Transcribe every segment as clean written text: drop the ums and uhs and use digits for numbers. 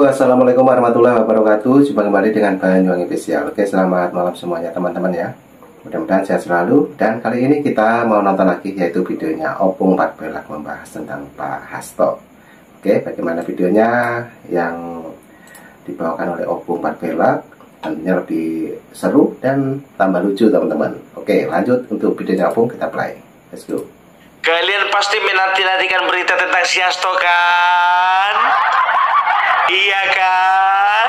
Assalamualaikum warahmatullahi wabarakatuh. Jumpa kembali dengan Banyuwangi Official. Oke, selamat malam semuanya teman-teman ya. Mudah-mudahan sehat selalu. Dan kali ini kita mau nonton lagi, yaitu videonya Opung Pat Pelak membahas tentang Pak Hasto. Oke, bagaimana videonya yang dibawakan oleh Opung Pat Pelak? Tentunya lebih seru dan tambah lucu teman-teman. Oke, lanjut untuk videonya Opung, kita play. Let's go. Kalian pasti menanti-nantikan berita tentang si Hasto kan? Iya kan?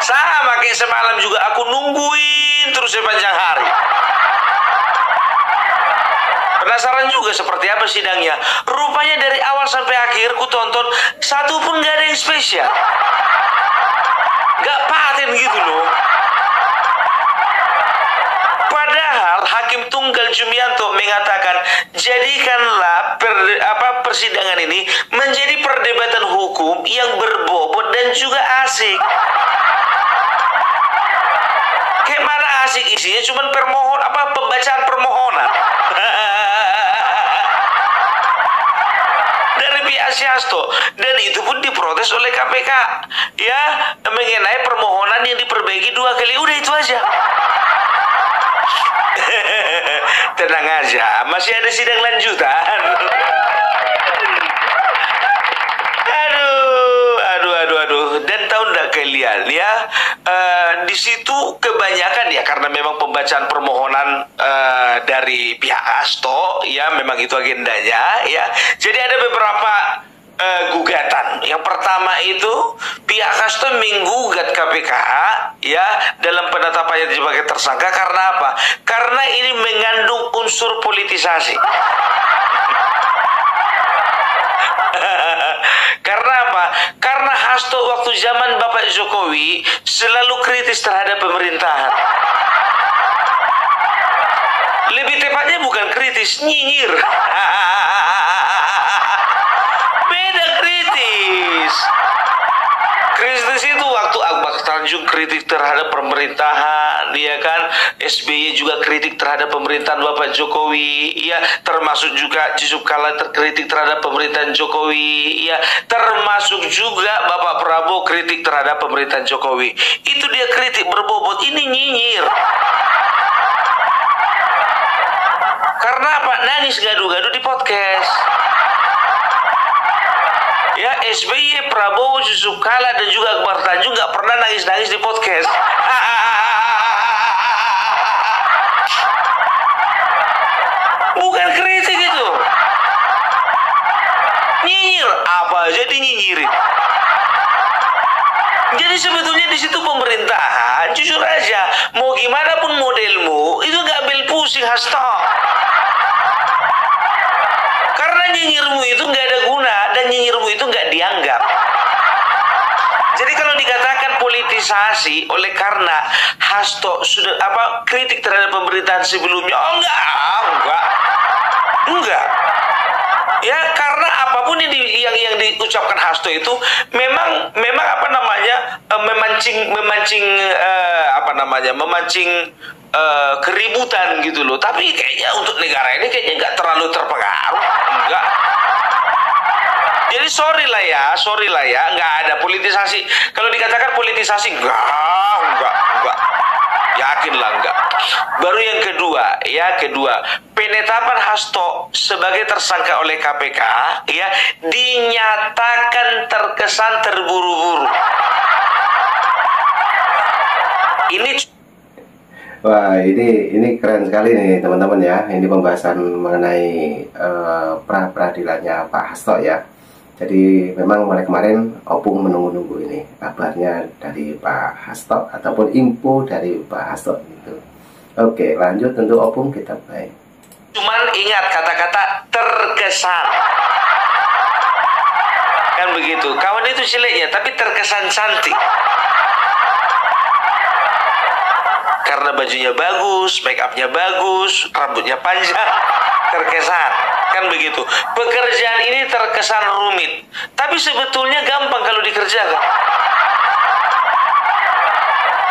Sama kayak semalam juga aku nungguin terus sepanjang hari. Penasaran juga seperti apa sidangnya. Rupanya dari awal sampai akhir ku tonton, satu pun gak ada yang spesial. Gak paten gitu loh. Padahal Hakim Tunggal Jumianto mengatakan, jadikanlah persidangan ini menjadi perdebatan hukum yang berbobot dan juga asik. Kayak mana asik isinya? Cuman pembacaan permohonan. Dari pihak si Hasto, dan itu pun diprotes oleh KPK ya, mengenai permohonan yang diperbaiki 2 kali. Udah itu aja. Tenang aja, masih ada sidang lanjutan. Aduh. Dan tahu nggak kalian ya, di situ kebanyakan ya, karena memang pembacaan permohonan dari pihak Hasto ya, memang itu agendanya ya. Jadi ada beberapa gugatan. Yang pertama itu pihak Hasto menggugat KPK ya dalam penetapannya sebagai tersangka karena apa? Karena ini mengandung unsur politisasi. Karena apa? Karena Hasto waktu zaman Bapak Jokowi selalu kritis terhadap pemerintahan. Lebih tepatnya bukan kritis, nyinyir. Kritis itu waktu Akbar Tanjung kritik terhadap pemerintahan, ya kan? SBY juga kritik terhadap pemerintahan Bapak Jokowi, ya. Termasuk juga Yusuf Kala terkritik terhadap pemerintahan Jokowi, ya. Termasuk juga Bapak Prabowo kritik terhadap pemerintahan Jokowi. Itu dia kritik berbobot, ini nyinyir. Karena apa? Nangis gaduh-gaduh di podcast. Ya, SBY, Prabowo, Yusuf Kala, dan juga Akbar Tanjung gak pernah nangis-nangis di podcast. Bukan kritik itu. Nyinyir, apa aja dinyinyirin. Jadi sebetulnya di situ pemerintahan, jujur aja, mau gimana pun modelmu, itu gak bel pusing Hasto. Karena nyinyirmu itu nggak ada guna dan nyinyirmu itu nggak dianggap. Jadi kalau dikatakan politisasi oleh karena Hasto sudah kritik terhadap pemerintahan sebelumnya, enggak. Ya, karena apapun yang diucapkan Hasto itu memang memancing keributan gitu loh. Tapi kayaknya untuk negara ini kayaknya nggak terlalu terpengaruh. Enggak. Jadi sorry lah ya, nggak ada politisasi. Kalau dikatakan politisasi, enggak. Yakinlah enggak. Baru yang kedua, penetapan Hasto sebagai tersangka oleh KPK ya dinyatakan terkesan terburu-buru. Wah, ini keren sekali nih teman-teman ya. Ini pembahasan mengenai pra-peradilannya Pak Hasto ya. Jadi memang mulai kemarin Opung menunggu-nunggu ini kabarnya dari Pak Hasto ataupun info dari Pak Hasto gitu. Oke, lanjut untuk Opung kita play. Cuman ingat kata-kata terkesan. Kan begitu. Kawan itu jeleknya tapi terkesan cantik. Karena bajunya bagus, make upnya bagus, rambutnya panjang, terkesan. Kan begitu. Pekerjaan ini terkesan rumit, tapi sebetulnya gampang kalau dikerjakan.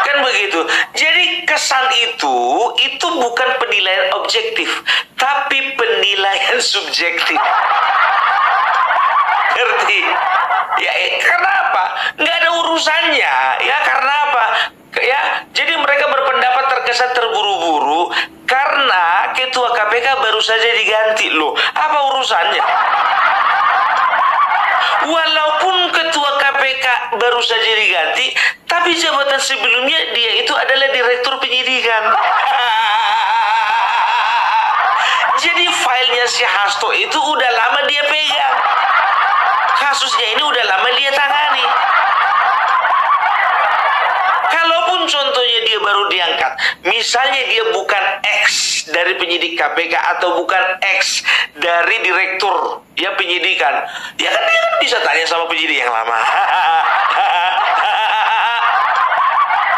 Kan begitu. Jadi kesan itu bukan penilaian objektif, tapi penilaian subjektif. Ngerti? Ya, karena apa? Nggak ada urusannya. Ya, karena apa? Ya, jadi mereka berpendapat terkesan terburu-buru karena ketua KPK baru saja diganti loh. Apa urusannya? Walaupun ketua KPK baru saja diganti, tapi jabatan sebelumnya dia itu adalah direktur penyidikan. Jadi filenya si Hasto itu udah lama dia pegang. Kasusnya ini udah lama dia tangani. Kalaupun contohnya dia baru diangkat, misalnya dia bukan X dari penyidik KPK atau bukan X dari direktur ya penyidikan, ya kan dia kan bisa tanya sama penyidik yang lama.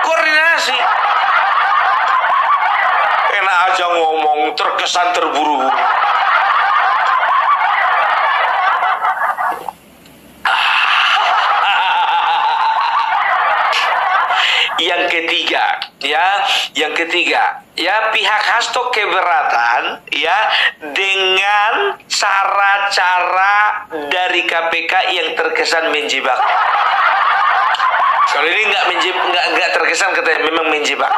Koordinasi. Enak aja ngomong, terkesan terburu-buru. Yang ketiga, pihak Hasto keberatan dengan cara-cara dari KPK yang terkesan menjebak. Kalau ini nggak terkesan, katanya memang menjebak.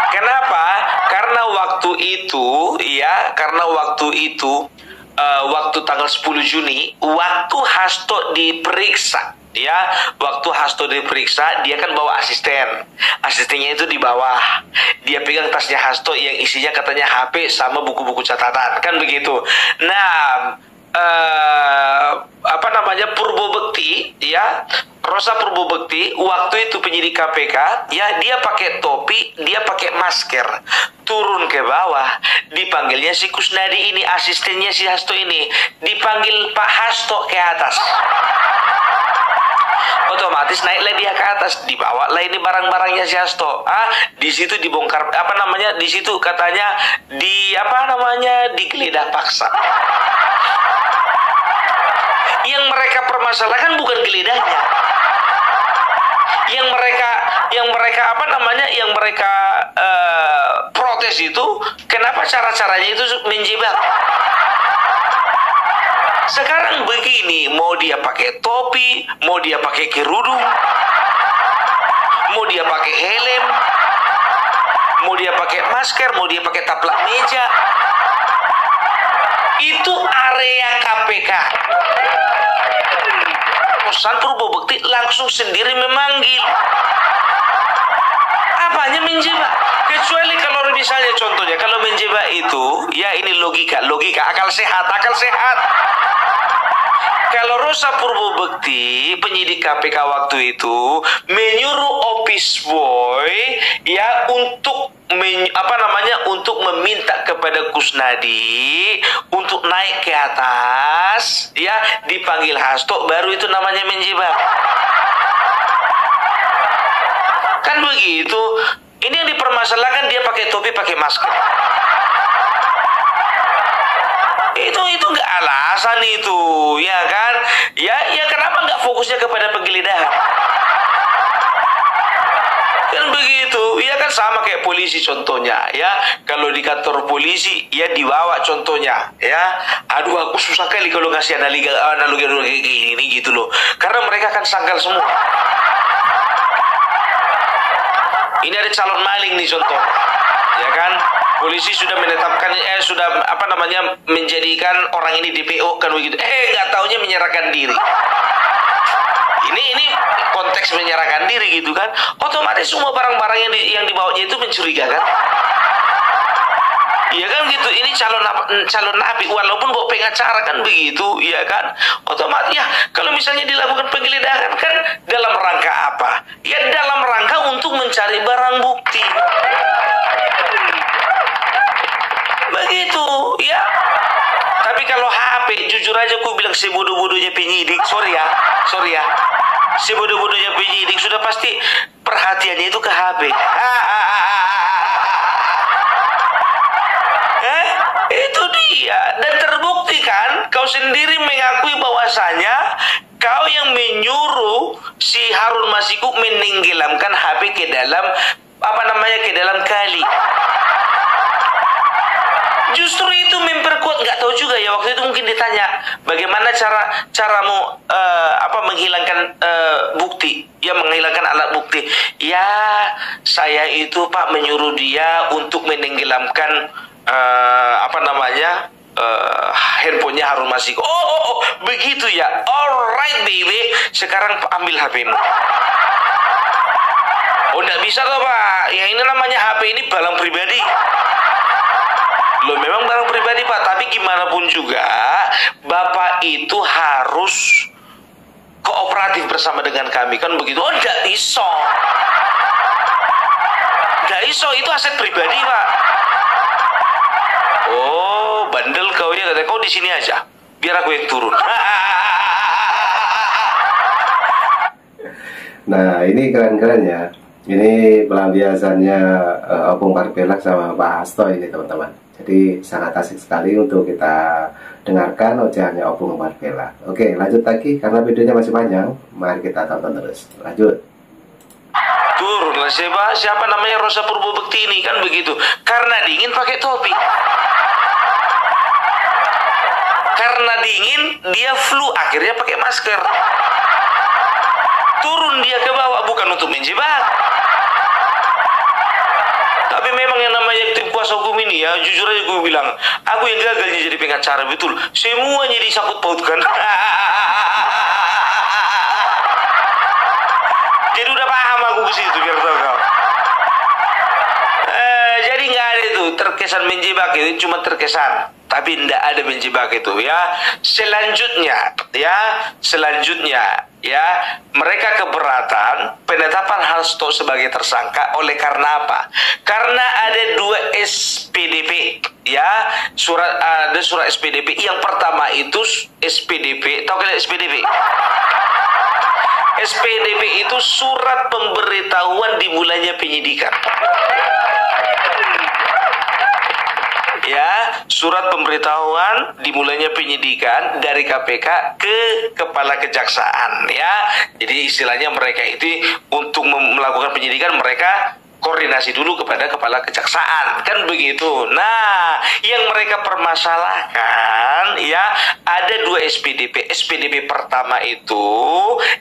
Kenapa? Karena waktu itu, waktu tanggal 10 Juni, waktu Hasto diperiksa, dia kan bawa asistennya itu di bawah, dia pegang tasnya Hasto yang isinya katanya HP sama buku-buku catatan, kan begitu. Nah, Rosa Purwobekti waktu itu penyidik KPK, dia pakai topi, dia pakai masker, turun ke bawah, dipanggilnya si Kusnadi ini, asistennya si Hasto ini, dipanggil Pak Hasto ke atas. Otomatis naiklah dia ke atas, dibawalah ini barang-barangnya si Hasto. Di situ dibongkar, di situ katanya digeledah paksa. Yang mereka permasalahkan bukan geledahnya. Yang mereka protes itu kenapa cara-caranya itu menjebak. Sekarang begini, mau dia pakai topi, mau dia pakai kerudung, mau dia pakai helm, mau dia pakai masker, mau dia pakai taplak meja, itu area KPK. Rosa Purwobekti langsung sendiri memanggil. Apanya menjebak? Kecuali kalau misalnya contohnya, kalau menjebak itu, ini logika, akal sehat. Kalau Rosa Purwobekti, penyidik KPK waktu itu, menyuruh office boy untuk untuk meminta kepada Kusnadi untuk naik ke atas, dipanggil Hasto, baru itu namanya menjebak. Kan begitu. Ini yang dipermasalahkan dia pakai topi, pakai masker. Itu nggak alasan itu, ya kan? Ya kenapa nggak fokusnya kepada penggeledahan? Kan begitu, kan sama kayak polisi contohnya, kalau di kantor polisi, dibawa contohnya, aduh aku susah kali kalau ngasih analogi kayak gini gitu loh, karena mereka kan sangkal semua. Ini ada calon maling nih contoh, ya kan? Polisi sudah menetapkan, menjadikan orang ini DPO kan begitu. Nggak taunya menyerahkan diri. Ini konteks menyerahkan diri gitu kan. Otomatis semua barang-barang yang dibawanya itu mencurigakan. Iya kan gitu. Ini calon napi walaupun bawa pengacara kan begitu, ya kan. Otomatis kalau misalnya dilakukan penggeledahan kan dalam rangka apa? Ya dalam rangka untuk mencari barang bukti. Begitu, ya. Tapi kalau HP, jujur aja aku bilang sebodoh-bodohnya penyidik, sorry ya. Sebodoh-bodohnya penyidik sudah pasti perhatiannya itu ke HP. Itu dia. Dan terbukti kan, kau sendiri mengakui bahwasanya kau yang menyuruh si Harun Masiku menenggelamkan HP ke dalam kali. Justru itu memperkuat nggak tahu juga ya, waktu itu mungkin ditanya bagaimana caramu menghilangkan bukti, ya menghilangkan alat bukti. Ya saya itu Pak menyuruh dia untuk menenggelamkan handphonenya Harun Masiku. Oh, begitu ya. Alright baby, sekarang ambil HP-mu. Oh, enggak bisa loh Pak. Yang ini namanya HP ini barang pribadi. Loh, memang barang pribadi Pak, tapi gimana pun juga Bapak itu harus kooperatif bersama dengan kami, kan begitu. Oh, enggak iso. Enggak iso, itu aset pribadi Pak. Oh, bandel kau ya, kata kau di sini aja. Biar aku yang turun. Nah, ini keren-keren ya. Ini pelampiasannya Opung Parbelak sama Pak Hasto ini teman-teman. Jadi sangat asik sekali untuk kita dengarkan ocehannya Opung Parbelak. Oke, lanjut lagi karena videonya masih panjang. Mari kita tonton terus. Lanjut. Turunlah siapa namanya Rosa Purbabekti ini, kan begitu. Karena dingin pakai topi. Karena dingin dia flu, akhirnya pakai masker. Turun dia ke bawah bukan untuk menjebak. Tapi memang yang namanya tim kuasa hukum ini ya, jujur aja gue bilang, aku yang gagal jadi pengacara, betul. Semuanya disangkut pautkan. Jadi udah paham aku ke situ, biar tahu kau. Jadi nggak ada itu terkesan menjebak, itu cuma terkesan, tapi tidak ada menjebak itu ya. Selanjutnya ya, mereka keberatan penetapan Hasto sebagai tersangka oleh karena apa? Karena ada 2 SPDP ya, ada surat SPDP. Yang pertama itu SPDP, tahu kalian SPDP? SPDP itu surat pemberitahuan dimulainya penyidikan. Ya, surat pemberitahuan dimulainya penyidikan dari KPK ke Kepala Kejaksaan ya. Jadi istilahnya mereka itu untuk melakukan penyidikan mereka koordinasi dulu kepada Kepala Kejaksaan, kan begitu. Nah, yang mereka permasalahkan ya, ada 2 SPDP. SPDP pertama itu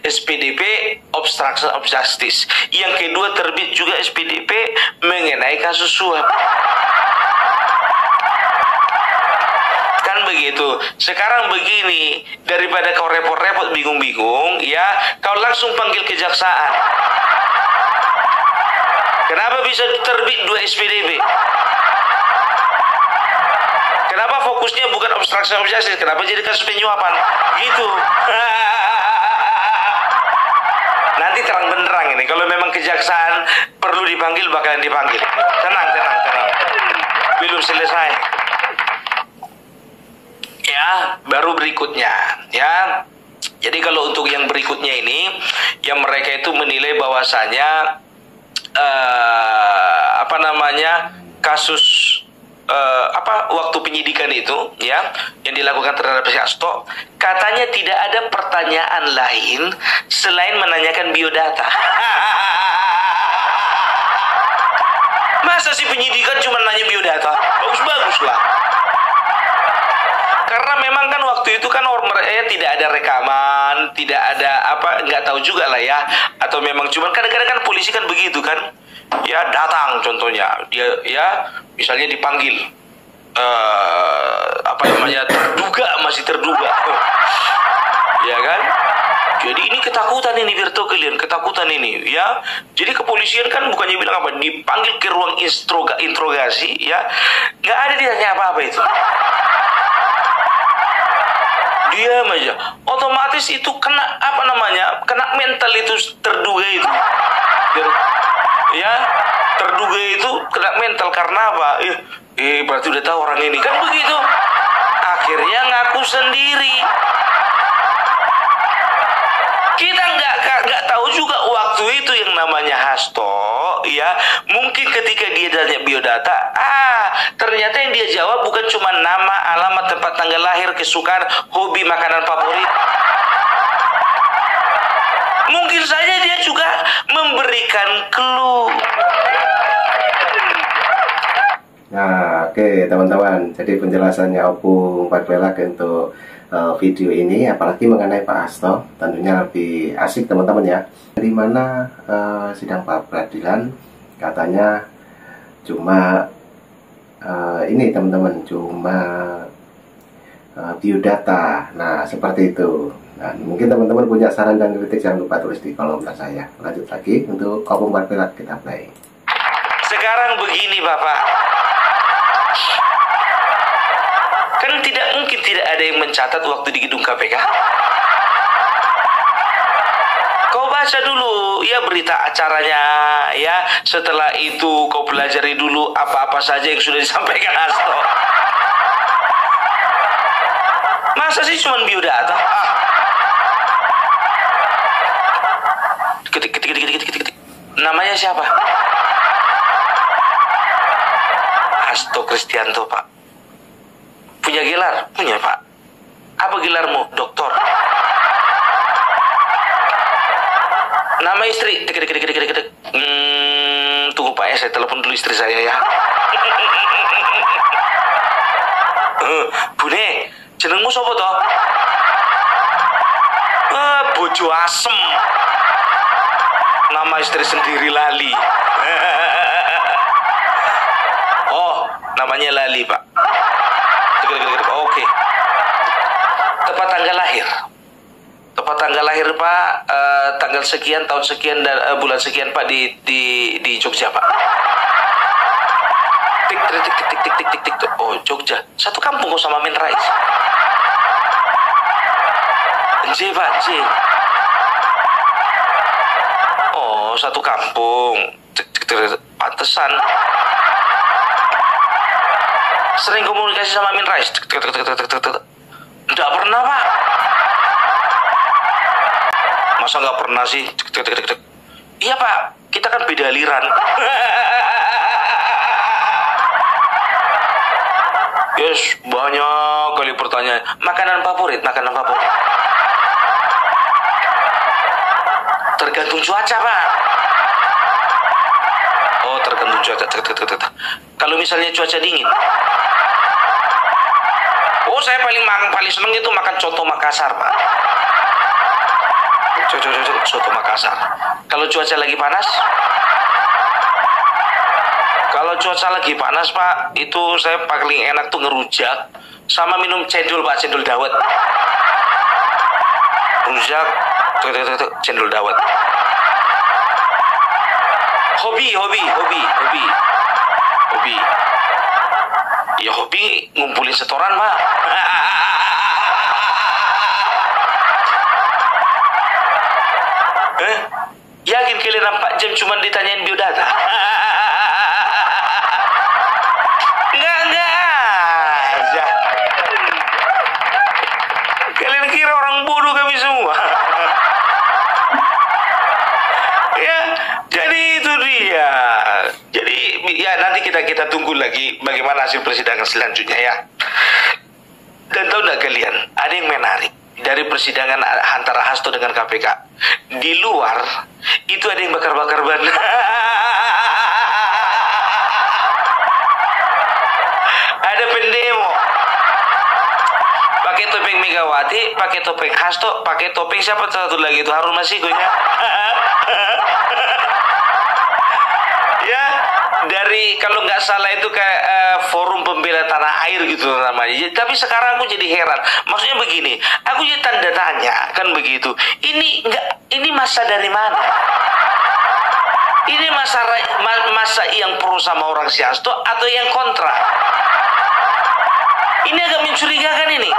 SPDP obstruction of justice. Yang kedua terbit juga SPDP mengenai kasus suap. Kan begitu. Sekarang begini, daripada kau repot-repot bingung-bingung ya, kau langsung panggil kejaksaan. Kenapa bisa terbit 2 SPDP? Kenapa fokusnya bukan obstruction of justice? Kenapa jadi kasus penyuapan? Gitu. Nanti terang benderang ini. Kalau memang kejaksaan perlu dipanggil, bakalan dipanggil. Tenang. Belum selesai. Ya, baru berikutnya. Ya. Jadi kalau untuk yang berikutnya ini, yang mereka itu menilai bahwasanya kasus waktu penyidikan itu ya yang dilakukan terhadap si Hasto, katanya tidak ada pertanyaan lain selain menanyakan biodata. Masa sih penyidikan cuma nanya biodata? Bagus lah. Karena memang kan waktu itu kan tidak ada rekaman, tidak ada nggak tahu juga lah ya. Atau memang cuman kadang-kadang kan polisi kan begitu kan. Ya datang contohnya, dia ya misalnya dipanggil masih terduga. Ya kan? Jadi ini ketakutan ini, biar tahu kalian, ketakutan ini ya. Jadi kepolisian kan bukannya bilang apa, dipanggil ke ruang interogasi ya, nggak ada ditanya apa-apa itu. Diam aja. Otomatis itu kena kena mental itu terduga itu. Ya, terduga itu kena mental karena apa? Berarti udah tahu orang ini, kan begitu. Akhirnya ngaku sendiri. Kita nggak tahu juga waktu itu yang namanya Hasto ya, mungkin ketika dia tanya biodata, ternyata yang dia jawab bukan cuma nama, alamat, tempat tanggal lahir, kesukaan, hobi, makanan favorit. Mungkin saja dia juga memberikan clue. Nah, oke teman-teman, jadi penjelasannya Opung Patbelak untuk video ini, apalagi mengenai Pak Hasto, tentunya lebih asik teman-teman ya. Dari mana sidang pra peradilan katanya cuma ini teman-teman, cuma biodata. Nah, seperti itu. Nah, mungkin teman-teman punya saran dan kritik, jangan lupa tulis di kolom komentar saya. Lanjut lagi untuk Opung Patbelak, kita play. Sekarang begini Bapak, kan tidak mungkin tidak ada yang mencatat waktu di gedung KPK. Kau baca dulu ya berita acaranya ya, setelah itu kau pelajari dulu apa-apa saja yang sudah disampaikan Hasto. Masa sih cuma biodata? Ketik. Namanya siapa? Hasto Kristianto, Pak. Punya gelar? Punya, Pak. Apa gelarmu? Doktor. Nama istri? Tunggu Pak ya, saya telepon dulu istri saya ya. Bune, jenengmu sapa toh? Bojo asem. Nama istri sendiri lali. Oh, namanya Lali, Pak. Oke. Tepat tanggal lahir. Tepat tanggal lahir Pak, tanggal sekian, tahun sekian, dan bulan sekian Pak di Jogja Pak. Tik. Oh Jogja, satu kampung kok sama Amin Rais. J Pak, J. Oh satu kampung. Pantesan. Sering komunikasi sama Amin Rais. Tidak pernah Pak. Masa nggak pernah sih? Iya Pak, kita kan beda aliran. Yes, banyak kali pertanyaan. Makanan favorit. Tergantung cuaca Pak. Oh tergantung cuaca. Kalau misalnya cuaca dingin. Oh saya paling seneng itu makan coto Makassar Pak. Soto Makassar. Kalau cuaca lagi panas? Kalau cuaca lagi panas Pak, itu saya paling enak tuh ngerujak sama minum cendol Pak, cendol dawet. Rujak, cendol dawet. Hobi. Ya hobi ngumpulin setoran Pak. Yakin kalian 4 jam cuma ditanyain biodata? Enggak aja. Kalian kira orang bodoh kami semua? Ya, jadi itu dia. Jadi ya nanti kita tunggu lagi bagaimana hasil persidangan selanjutnya ya. Dan tahu nggak kalian, ada yang menarik dari persidangan antara Hasto dengan KPK. Di luar itu ada yang bakar-bakar ban. Ada pendemo. Pakai topeng Megawati, pakai topeng Hasto, pakai topeng siapa satu lagi itu Harun Masiku ya. Ya, dari kalau nggak salah itu kayak forum pembela tanah air gitu namanya. Tapi sekarang aku jadi heran. Maksudnya begini, aku jadi tanda tanya kan begitu. Ini masa dari mana? Ini masa yang pro sama orang si Hasto atau yang kontra? Ini agak mencurigakan ini.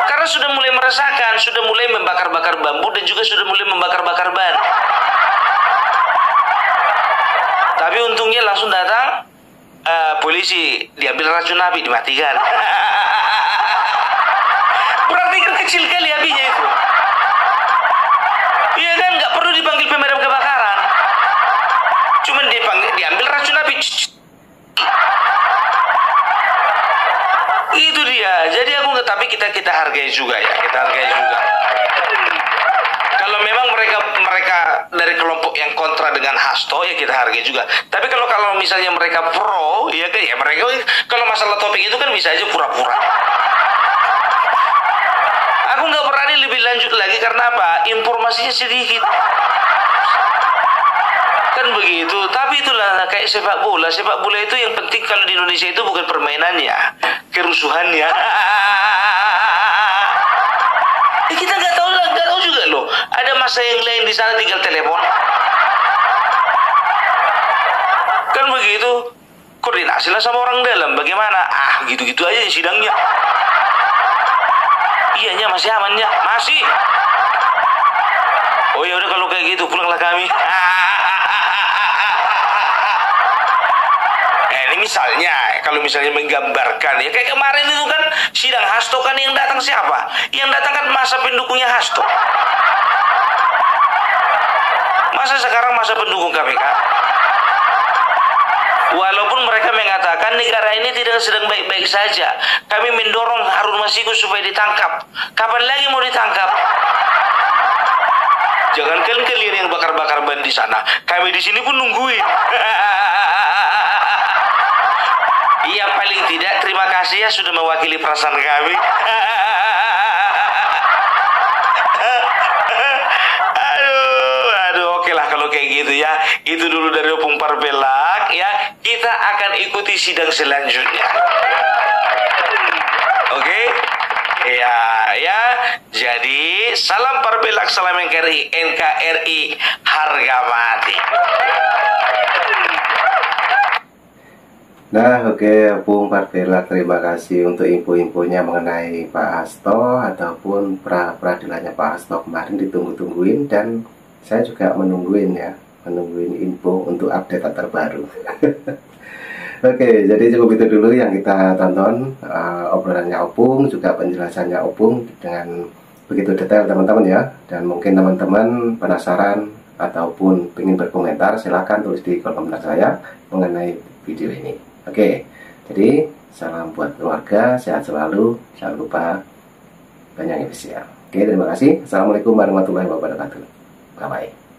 Karena sudah mulai meresahkan, sudah mulai membakar-bakar bambu dan juga sudah mulai membakar-bakar ban. Tapi untungnya langsung datang polisi, diambil racun api, dimatikan. Berarti kan kecil kali apinya itu. Iya kan, nggak perlu dipanggil pemadam kebakaran. Cuman diambil racun api. Itu dia. Jadi aku nggak, tapi kita hargai juga ya, kita hargai juga. Kalau memang mereka dari kelompok yang kontra dengan Hasto, ya kita hargai juga. Tapi kalau misalnya mereka pro, ya kan, ya mereka kalau masalah topik itu kan bisa aja pura-pura. Aku nggak berani lebih lanjut lagi karena apa? Informasinya sedikit. Kan begitu. Tapi itulah kayak sepak bola. Sepak bola itu yang penting kalau di Indonesia itu bukan permainannya, kerusuhannya. Kita nggak tahu juga loh. Ada masa yang lain di sana tinggal telepon. Kan begitu. Koordinasilah sama orang dalam. Bagaimana? Gitu-gitu aja sidangnya. Iyanya masih amannya, masih. Oh ya udah kalau kayak gitu pulanglah kami. Ini misalnya, kalau misalnya menggambarkan ya kayak kemarin itu kan sidang Hasto kan yang datang siapa? Yang datang kan masa pendukungnya Hasto. Masa sekarang masa pendukung KPK? Walaupun mereka mengatakan negara ini tidak sedang baik-baik saja. Kami mendorong Harun Masiku supaya ditangkap. Kapan lagi mau ditangkap? Jangankan kalian yang bakar-bakar ban di sana. Kami di sini pun nungguin. Iya, paling tidak terima kasih ya sudah mewakili perasaan kami. Oke lah kalau kayak gitu ya. Itu dulu dari Opung Parpelak ya. Kita akan ikuti sidang selanjutnya. Oke? Ya. Jadi salam Parpelak, salam NKRI, harga mati. Nah, oke, Opung Parpelak, terima kasih untuk info-infonya mengenai Pak Hasto ataupun pra-peradilannya Pak Hasto kemarin ditunggu-tungguin, dan saya juga menungguin info untuk update terbaru. Oke, jadi cukup itu dulu yang kita tonton, obrolannya Opung, juga penjelasannya Opung dengan begitu detail teman-teman ya. Dan mungkin teman-teman penasaran ataupun ingin berkomentar, silakan tulis di kolom komentar saya mengenai video ini. Oke, jadi salam buat keluarga, sehat selalu, jangan lupa banyak spesial. Oke, terima kasih. Assalamualaikum warahmatullahi wabarakatuh. Bye-bye.